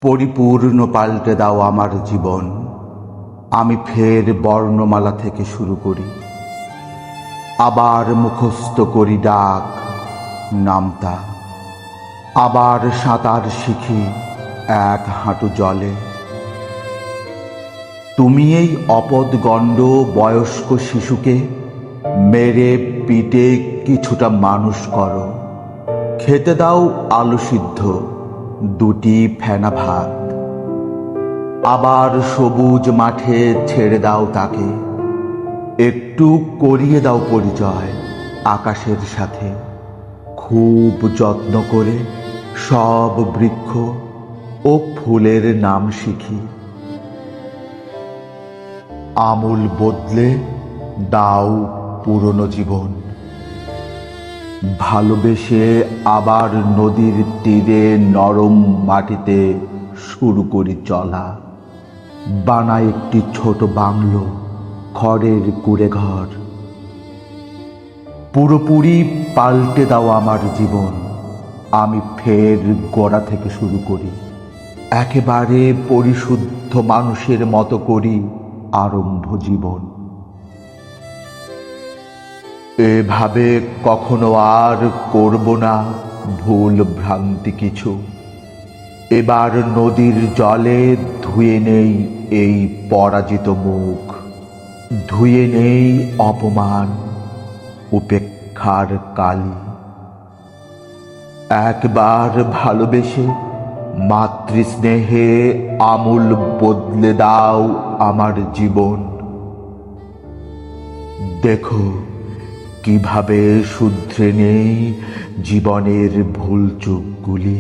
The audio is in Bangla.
পরিপূর্ণ পাল্টে দাও আমার জীবন। আমি ফের বর্ণমালা থেকে শুরু করি, আবার মুখস্থ করি ডাক নামতা, আবার সাঁতার শিখি এক হাঁটু জলে। তুমি এই অপদগণ্ড বয়স্ক শিশুকে মেরে পিটে কিছুটা মানুষ করো। খেতে দাও আলু সিদ্ধ, দুটি ফেনা ভাত, আবার সবুজ মাঠে ছেড়ে দাও তাকে। একটু করিয়ে দাও পরিচয় আকাশের সাথে, খুব যত্ন করে সব বৃক্ষ ও ফুলের নাম শিখি। আমূল বদলে দাও পুরনো জীবন, ভালোবেসে আবার নদীর তীরে নরম মাটিতে শুরু করি চলা। বানাই একটি ছোট বাংলো, খড়ের কুঁড়ে ঘর। পুরোপুরি পাল্টে দাও আমার জীবন। আমি ফের গোড়া থেকে শুরু করি, একেবারে পরিশুদ্ধ মানুষের মতো করি আরম্ভ জীবন। এভাবে কখনো আর করব না ভুল ভ্রান্তি কিছু। এবার নদীর জলে ধুয়ে নেই এই পরাজিত মুখ, ধুয়ে নেই অপমান উপেক্ষার কালি। একবার ভালোবেসে মাতৃস্নেহে আমূল বদলে দাও আমার জীবন। দেখো কিভাবে শুধরে নেই জীবনের ভুল চোখগুলি।